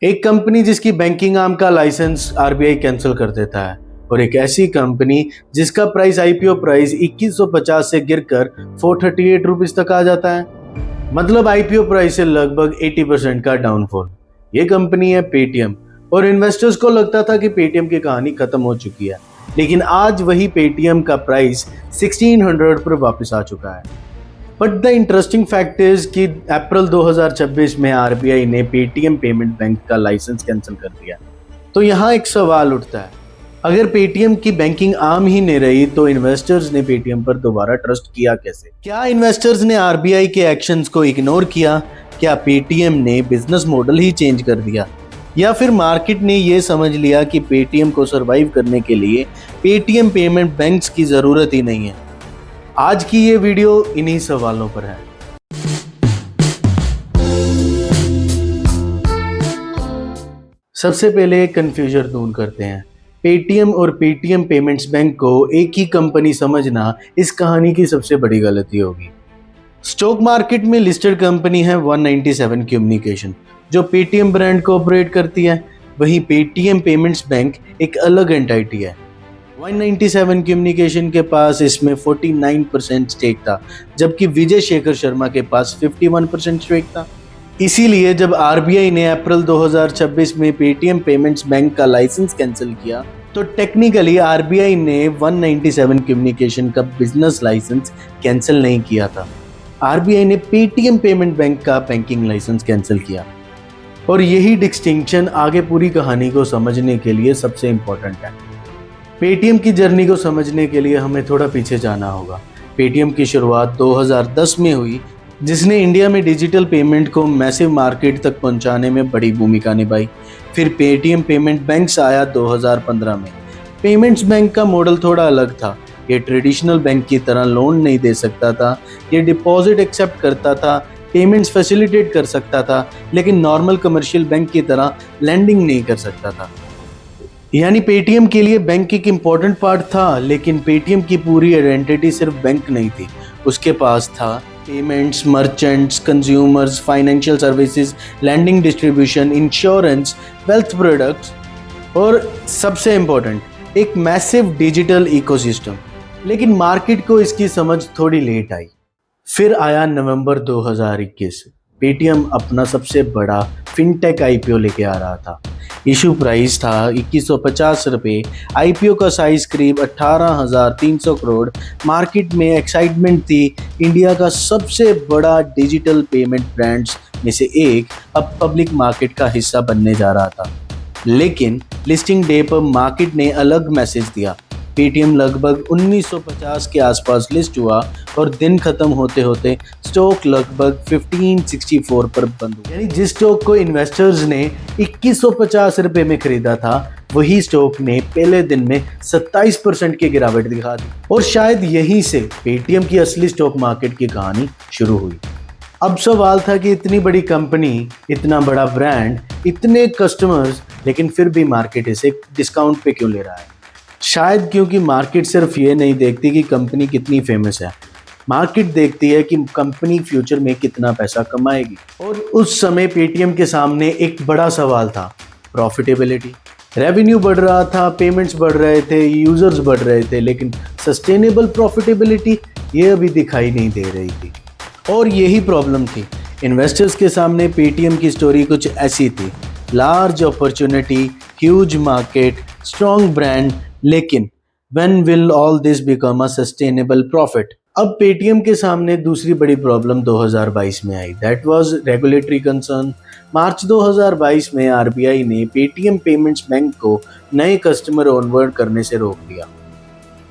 एक कंपनी जिसकी banking arm का लाइसेंस आरबीआई कैंसिल कर देता है और एक ऐसी कंपनी जिसका प्राइस आईपीओ प्राइस 2150 से गिरकर 438 रुपीस तक आ जाता है। मतलब आईपीओ प्राइस से लगभग 80% का डाउनफॉल। ये कंपनी है पेटीएम और इन्वेस्टर्स को लगता था कि पेटीएम की कहानी खत्म हो चुकी है, लेकिन आज वही पेटीएम का प्राइस 1600 पर वापस आ चुका है। But the interesting fact is कि अप्रैल 2026 में आरबीआई ने पेटीएम पेमेंट बैंक का लाइसेंस कैंसिल कर दिया। तो यहाँ एक सवाल उठता है, अगर पेटीएम की बैंकिंग आम ही नहीं रही तो इन्वेस्टर्स ने पेटीएम पर दोबारा ट्रस्ट किया कैसे? क्या इन्वेस्टर्स ने आरबीआई के एक्शंस को इग्नोर किया? क्या पेटीएम ने बिजनेस मॉडल ही चेंज कर दिया? या फिर मार्केट ने ये समझ लिया कि पेटीएम को सरवाइव करने के लिए पेटीएम पेमेंट बैंक्स की जरूरत ही नहीं है? आज की ये वीडियो इन्हीं सवालों पर है। सबसे पहले कंफ्यूजन दूर करते हैं। पेटीएम और पेटीएम पेमेंट्स बैंक को एक ही कंपनी समझना इस कहानी की सबसे बड़ी गलती होगी। स्टॉक मार्केट में लिस्टेड कंपनी है 197 कम्युनिकेशन, जो पेटीएम ब्रांड को ऑपरेट करती है। वहीं पेटीएम पेमेंट्स बैंक एक अलग एंटिटी है। 197 कम्युनिकेशन के पास इसमें 49% स्टेक था, जबकि विजय शेखर शर्मा के पास 51% स्टेक था। इसीलिए जब आरबीआई ने अप्रैल 2026 में पेटीएम पेमेंट्स बैंक का लाइसेंस कैंसिल किया तो टेक्निकली आरबीआई ने 197 कम्युनिकेशन का बिजनेस लाइसेंस कैंसिल नहीं किया था। आरबीआई ने पेटीएम पेमेंट बैंक का बैंकिंग लाइसेंस कैंसिल किया। और यही डिस्टिंक्शन आगे पूरी कहानी को समझने के लिए सबसे इम्पोर्टेंट है। पेटीएम की जर्नी को समझने के लिए हमें थोड़ा पीछे जाना होगा। पेटीएम की शुरुआत 2010 में हुई, जिसने इंडिया में डिजिटल पेमेंट को मैसिव मार्केट तक पहुंचाने में बड़ी भूमिका निभाई। फिर पेटीएम पेमेंट बैंक्स आया 2015 में। पेमेंट्स बैंक का मॉडल थोड़ा अलग था। ये ट्रेडिशनल बैंक की तरह लोन नहीं दे सकता था, ये डिपॉजिट एक्सेप्ट करता था, पेमेंट्स फैसिलिटेट कर सकता था, लेकिन नॉर्मल कमर्शियल बैंक की तरह लैंडिंग नहीं कर सकता था। यानी पेटीएम के लिए बैंक एक इम्पॉर्टेंट पार्ट था, लेकिन पेटीएम की पूरी आइडेंटिटी सिर्फ बैंक नहीं थी। उसके पास था payments, merchants, consumers, financial services, lending, distribution, insurance, wealth products और सबसे इम्पोर्टेंट एक मैसिव डिजिटल इकोसिस्टम। लेकिन मार्केट को इसकी समझ थोड़ी लेट आई। फिर आया नवंबर 2021। पेटीएम अपना सबसे बड़ा फिनटेक आईपीओ लेके आ रहा था। इशू प्राइस था 2150 रुपये, आईपीओ का साइज करीब 18,300 करोड़। मार्केट में एक्साइटमेंट थी, इंडिया का सबसे बड़ा डिजिटल पेमेंट ब्रांड्स में से एक अब पब्लिक मार्केट का हिस्सा बनने जा रहा था। लेकिन लिस्टिंग डे पर मार्केट ने अलग मैसेज दिया। पेटीएम लगभग 1950 के आसपास लिस्ट हुआ और दिन खत्म होते होते स्टॉक लगभग 1564 पर बंद हुआ। यानी जिस स्टॉक को इन्वेस्टर्स ने 2150 रुपये में खरीदा था, वही स्टॉक ने पहले दिन में 27% की गिरावट दिखा दी। और शायद यहीं से पेटीएम की असली स्टॉक मार्केट की कहानी शुरू हुई। अब सवाल था कि इतनी बड़ी कंपनी, इतना बड़ा ब्रांड, इतने कस्टमर्स, लेकिन फिर भी मार्केट इसे डिस्काउंट पे क्यों ले रहा है? शायद क्योंकि मार्केट सिर्फ ये नहीं देखती कि कंपनी कितनी फेमस है, मार्केट देखती है कि कंपनी फ्यूचर में कितना पैसा कमाएगी। और उस समय पेटीएम के सामने एक बड़ा सवाल था, प्रॉफिटेबिलिटी। रेवेन्यू बढ़ रहा था, पेमेंट्स बढ़ रहे थे, यूजर्स बढ़ रहे थे, लेकिन सस्टेनेबल प्रॉफिटेबिलिटी ये अभी दिखाई नहीं दे रही थी। और यही प्रॉब्लम थी। इन्वेस्टर्स के सामने पेटीएम की स्टोरी कुछ ऐसी थी, large opportunity, huge market, strong brand, लेकिन when will all this become a sustainable profit? अब पेटीएम के सामने दूसरी बड़ी प्रॉब्लम 2022 में आई, दैट वाज रेगुलेटरी कंसर्न। मार्च 2022 में आरबीआई ने पेटीएम पेमेंट्स बैंक को नए कस्टमर ऑनबोर्ड करने से रोक दिया।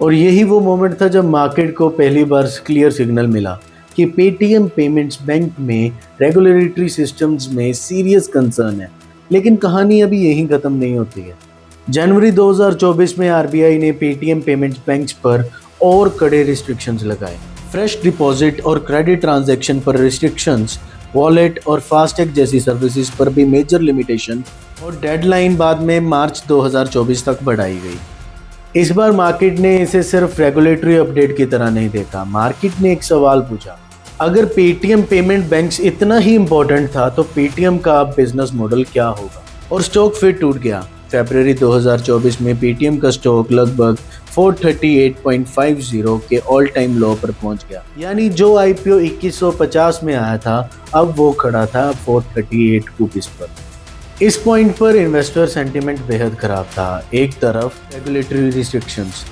और यही वो मोमेंट था जब मार्केट को पहली बार क्लियर सिग्नल मिला कि पेटीएम पेमेंट्स बैंक में रेगुलेटरी सिस्टम्स में सीरियस कंसर्न है। लेकिन कहानी अभी यहीं खत्म नहीं होती है। जनवरी 2024 में आरबीआई ने पेटीएम पेमेंट्स बैंक्स पर और कड़े रिस्ट्रिक्शंस लगाए। फ्रेश डिपॉजिट और क्रेडिट ट्रांजैक्शन पर रिस्ट्रिक्शंस, वॉलेट और फास्टैग जैसी सर्विसेज पर भी मेजर लिमिटेशन, और डेडलाइन बाद में मार्च 2024 तक बढ़ाई गई। इस बार मार्केट ने इसे सिर्फ रेगुलेटरी अपडेट की तरह नहीं देखा। मार्केट ने एक सवाल पूछा, अगर पेटीएम पेमेंट बैंक्स इतना ही इम्पोर्टेंट था तो पेटीएम का बिजनेस मॉडल क्या होगा? और स्टॉक फिर टूट गया। फरवरी 2024 में पेटीएम का स्टॉक लगभग 438.50 के ऑल टाइम लो पर पहुंच गया। यानी जो आईपीओ 2150 में आया था, अब वो खड़ा था 438 रुपीस पर। इस पॉइंट पर इन्वेस्टर सेंटिमेंट बेहद खराब था। एक तरफ रेगुलेटरी रिस्ट्रिक्शंस,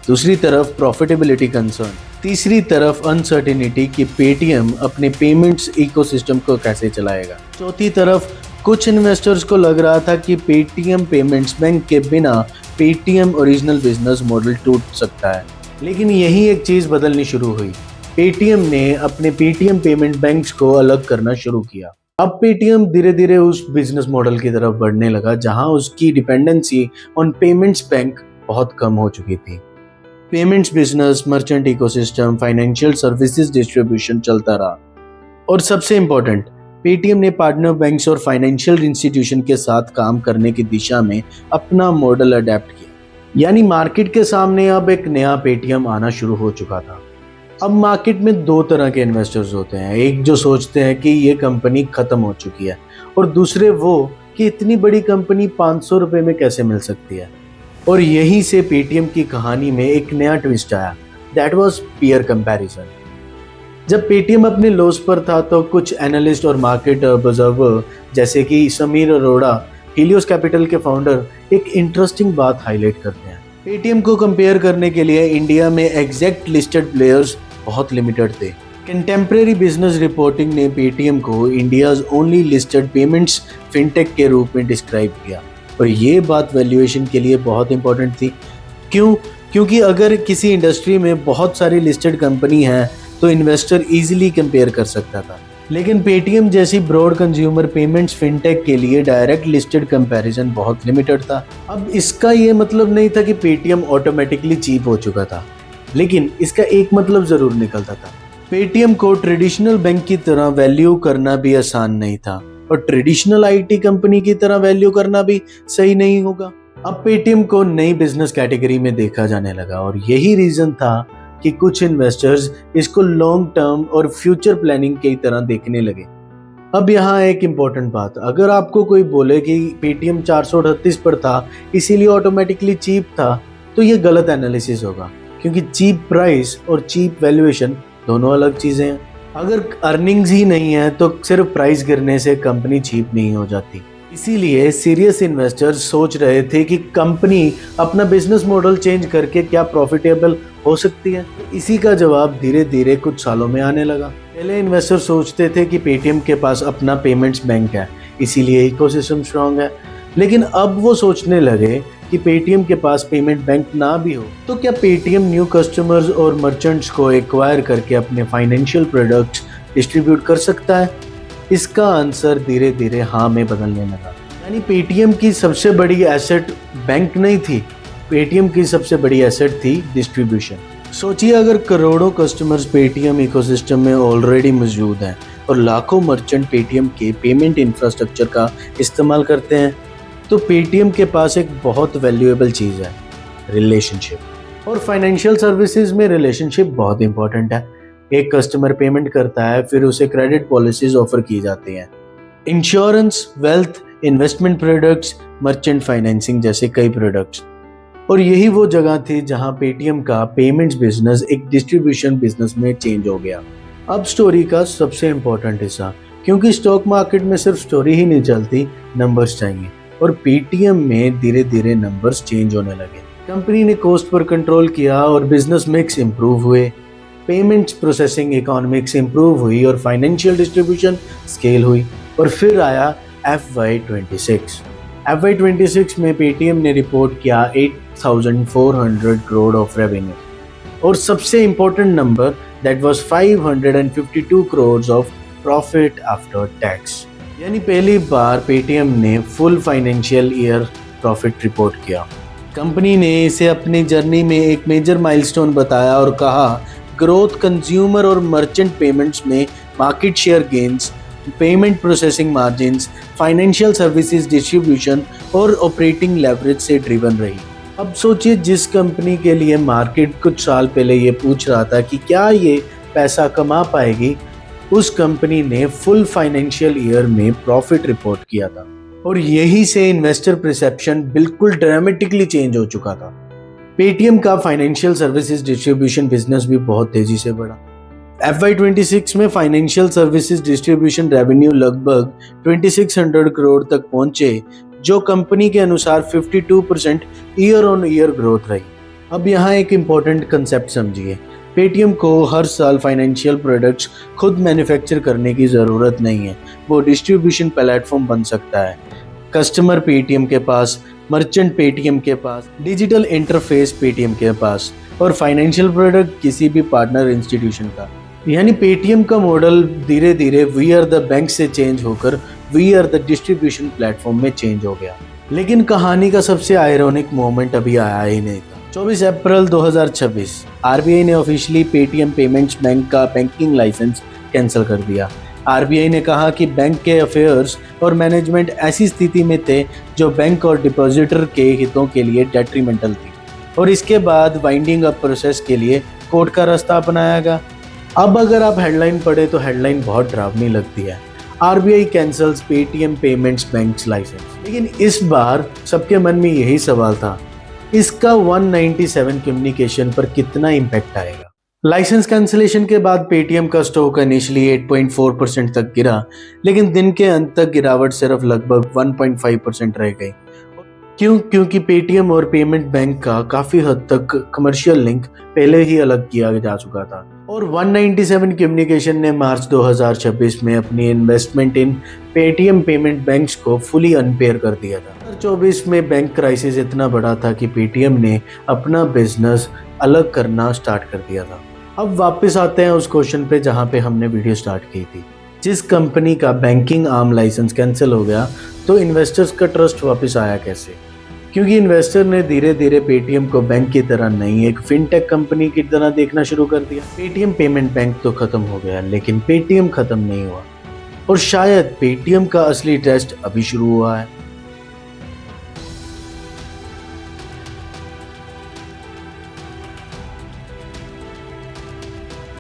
दूसरी तरफ प्रॉफिटेबिलिटी कंसर्न, तीसरी तरफ अनसर्टेनिटी कि पेटीएम अपने पेमेंट्स इकोसिस्टम को कैसे चलाएगा। चौथी तरफ कुछ इन्वेस्टर्स को लग रहा था कि पेटीएम पेमेंट्स बैंक के बिना पेटीएम ओरिजिनल बिजनेस मॉडल टूट सकता है। लेकिन यही एक चीज़ बदलनी शुरू हुई। पेटीएम ने अपने पेटीएम पेमेंट बैंक्स को अलग करना शुरू किया। अब पेटीएम धीरे धीरे उस बिजनेस मॉडल की तरफ बढ़ने लगा जहां उसकी डिपेंडेंसी ऑन पेमेंट्स बैंक बहुत कम हो चुकी थी। Payments business, merchant ecosystem, financial services distribution चलता रहा। और सबसे इम्पोर्टेंट, पेटीएम ने पार्टनर बैंक्स और फाइनेंशियल इंस्टीट्यूशन के साथ काम करने की दिशा में अपना मॉडल अडेप्ट किया। यानी मार्केट के सामने अब एक नया पेटीएम आना शुरू हो चुका था। अब मार्केट में दो तरह के इन्वेस्टर्स होते हैं, एक जो सोचते हैं कि ये कंपनी खत्म हो चुकी है, और दूसरे वो कि इतनी बड़ी कंपनी 500 रुपये में कैसे मिल सकती है। और यहीं से पेटीएम की कहानी में एक नया ट्विस्ट आया, दैट वाज पीयर कंपैरिजन। जब पेटीएम अपने लॉस पर था तो कुछ एनालिस्ट और मार्केट ऑब्जर्वर जैसे कि समीर अरोड़ा, हीलियोस कैपिटल के फाउंडर, एक इंटरेस्टिंग बात हाईलाइट करते हैं। पेटीएम को कंपेयर करने के लिए इंडिया में एग्जैक्ट लिस्टेड प्लेयर्स बहुत लिमिटेड थे। कंटेम्प्रेरी बिजनेस रिपोर्टिंग ने पेटीएम को India's only listed payments fintech के रूप में डिस्क्राइब किया। और ये बात वैल्यूएशन के लिए बहुत इंपॉर्टेंट थी। क्यों? क्योंकि अगर किसी इंडस्ट्री में बहुत सारी लिस्टेड कंपनी है तो इन्वेस्टर इजीली कंपेयर कर सकता था। लेकिन पेटीएम जैसी ब्रॉड कंज्यूमर पेमेंट्स फिनटेक के लिए डायरेक्ट लिस्टेड कंपैरिजन बहुत लिमिटेड था। अब इसका ये मतलब नहीं था कि पेटीएम ऑटोमेटिकली चीप हो चुका था, लेकिन इसका एक मतलब जरूर निकलता था। पेटीएम को ट्रेडिशनल बैंक की तरह वैल्यू करना भी आसान नहीं था, और ट्रेडिशनल आईटी कंपनी की तरह वैल्यू करना भी सही नहीं होगा। अब पेटीएम को नई बिजनेस कैटेगरी में देखा जाने लगा, और यही रीजन था कि कुछ इन्वेस्टर्स इसको लॉन्ग टर्म और फ्यूचर प्लानिंग की तरह देखने लगे। अब यहाँ एक इम्पॉर्टेंट बात, अगर आपको कोई बोले कि पेटीएम 438 पर था इसीलिए ऑटोमेटिकली चीप था, तो ये गलत एनालिसिस होगा, क्योंकि चीप प्राइस और चीप वैल्यूएशन दोनों अलग चीज़ें हैं। अगर अर्निंग्स ही नहीं है तो सिर्फ प्राइस गिरने से कंपनी चीप नहीं हो जाती। इसीलिए सीरियस इन्वेस्टर्स सोच रहे थे कि कंपनी अपना बिजनेस मॉडल चेंज करके क्या प्रॉफिटेबल हो सकती है। इसी का जवाब धीरे धीरे कुछ सालों में आने लगा। पहले इन्वेस्टर सोचते थे कि पेटीएम के पास अपना पेमेंट्स बैंक है, इसीलिए इकोसिस्टम स्ट्रांग है। लेकिन अब वो सोचने लगे कि पेटीएम के पास पेमेंट बैंक ना भी हो तो क्या पेटीएम न्यू कस्टमर्स और मर्चेंट्स को एक्वायर करके अपने फाइनेंशियल प्रोडक्ट्स डिस्ट्रीब्यूट कर सकता है? इसका आंसर धीरे धीरे हाँ में बदलने लगा। यानी पेटीएम की सबसे बड़ी एसेट बैंक नहीं थी, पेटीएम की सबसे बड़ी एसेट थी डिस्ट्रीब्यूशन। सोचिए, अगर करोड़ों कस्टमर्स पेटीएम इकोसिस्टम में ऑलरेडी मौजूद हैं और लाखों मर्चेंट पेटीएम के पेमेंट इंफ्रास्ट्रक्चर का इस्तेमाल करते हैं, तो पेटीएम के पास एक बहुत वैल्यूएबल चीज़ है, रिलेशनशिप। और फाइनेंशियल सर्विसेज में रिलेशनशिप बहुत इंपॉर्टेंट है। एक कस्टमर पेमेंट करता है, फिर उसे क्रेडिट पॉलिसीज ऑफर की जाती हैं, insurance, wealth, investment products, merchant financing जैसे कई प्रोडक्ट्स। और यही वो जगह थी जहां पेटीएम का पेमेंट्स बिजनेस एक डिस्ट्रीब्यूशन बिजनेस में चेंज हो गया। अब स्टोरी का सबसे इम्पोर्टेंट हिस्सा, क्योंकि स्टॉक मार्केट में सिर्फ स्टोरी ही नहीं चलती, नंबर्स चाहिए। और पेटीएम में धीरे धीरे नंबर्स चेंज होने लगे। कंपनी ने कॉस्ट पर कंट्रोल किया और बिजनेस मिक्स इंप्रूव हुए, पेमेंट्स प्रोसेसिंग इकोनॉमिक्स इंप्रूव हुई और फाइनेंशियल डिस्ट्रीब्यूशन स्केल हुई। और फिर आया FY26। FY26 में पेटीएम ने रिपोर्ट किया 8,400 करोड़ ऑफ रेवेन्यू, और सबसे important number that was 552 crore of profit after tax. यानी पहली बार पेटीएम ने full financial year profit report किया। कंपनी ने इसे अपनी जर्नी में एक मेजर माइलस्टोन बताया और कहा, ग्रोथ, कंज्यूमर और मर्चेंट पेमेंट्स में market share gains, payment processing margins, financial services distribution और ऑपरेटिंग लेवरेज से ड्रिवन रही। अब सोचिए, जिस कंपनी के लिए मार्केट कुछ साल पहले ये पूछ रहा था कि क्या ये पैसा कमा पाएगी, उस कंपनी ने फुल फाइनेंशियल ईयर में प्रॉफिट रिपोर्ट किया था। और यही से इन्वेस्टर परसेप्शन बिल्कुल ड्रामेटिकली चेंज हो चुका था। पेटीएम का फाइनेंशियल सर्विसेज डिस्ट्रीब्यूशन बिजनेस भी बहुत तेजी से बढ़ा। FY26 में फाइनेंशियल सर्विसेज डिस्ट्रीब्यूशन रेवेन्यू लगभग 2600 करोड़ तक पहुंचे, जो कंपनी के अनुसार 52% ईयर ऑन ईयर ग्रोथ रही। अब यहाँ एक इम्पोर्टेंट कंसेप्ट समझिए, पेटीएम को हर साल फाइनेंशियल प्रोडक्ट्स खुद मैन्युफैक्चर करने की ज़रूरत नहीं है। वो डिस्ट्रीब्यूशन प्लेटफॉर्म बन सकता है। कस्टमर पेटीएम के पास, मर्चेंट पेटीएम के पास, डिजिटल इंटरफेस पेटीएम के पास, और फाइनेंशियल प्रोडक्ट किसी भी पार्टनर इंस्टीट्यूशन का। यानी पेटीएम का मॉडल धीरे धीरे वी आर द बैंक से चेंज होकर we are the distribution platform में चेंज हो गया। लेकिन कहानी का सबसे आयरॉनिक मोमेंट अभी आया ही नहीं था। 24 अप्रैल 2026 आरबीआई ने ऑफिशियली पेटीएम पेमेंट्स बैंक का बैंकिंग लाइसेंस कैंसिल कर दिया। आरबीआई ने कहा कि बैंक के अफेयर्स और मैनेजमेंट ऐसी स्थिति में थे जो बैंक और डिपॉजिटर के हितों के लिए डेट्रीमेंटल थी, और इसके बाद वाइंडिंग अप प्रोसेस के लिए कोर्ट का रास्ता अपनाया गया। अब अगर आप हेडलाइन पढ़े तो हेडलाइन बहुत डरावनी लगती है, RBI cancels Paytm payments bank's license. लेकिन इस बार सबके मन में यही सवाल था, इसका 197 कम्युनिकेशन पर कितना इम्पैक्ट आएगा। लाइसेंस कैंसिलेशन के बाद पेटीएम का स्टॉक इनिशियली 8.4% तक गिरा, लेकिन दिन के अंत तक गिरावट सिर्फ लगभग 1.5% रह गई। क्योंकि पेटीएम और पेमेंट बैंक का काफ़ी हद तक कमर्शियल लिंक पहले ही अलग किया जा चुका था, और 197 कम्युनिकेशन ने मार्च 2026 में अपनी इन्वेस्टमेंट इन पेटीएम पेमेंट बैंक्स को फुली अनपेयर कर दिया था। 2024 में बैंक क्राइसिस इतना बड़ा था कि पेटीएम ने अपना बिजनेस अलग करना स्टार्ट कर दिया था। अब वापस आते हैं उस क्वेश्चन पे जहाँ पे हमने वीडियो स्टार्ट की थी। जिस कंपनी का बैंकिंग आर्म लाइसेंस कैंसिल हो गया तो इन्वेस्टर्स का ट्रस्ट वापस आया कैसे? क्योंकि इन्वेस्टर ने धीरे धीरे पेटीएम को बैंक की तरह नहीं, एक फिनटेक कंपनी की तरह देखना शुरू कर दिया। पेटीएम पेमेंट बैंक तो खत्म हो गया, लेकिन पेटीएम खत्म नहीं हुआ, और शायद पेटीएम का असली टेस्ट अभी शुरू हुआ है।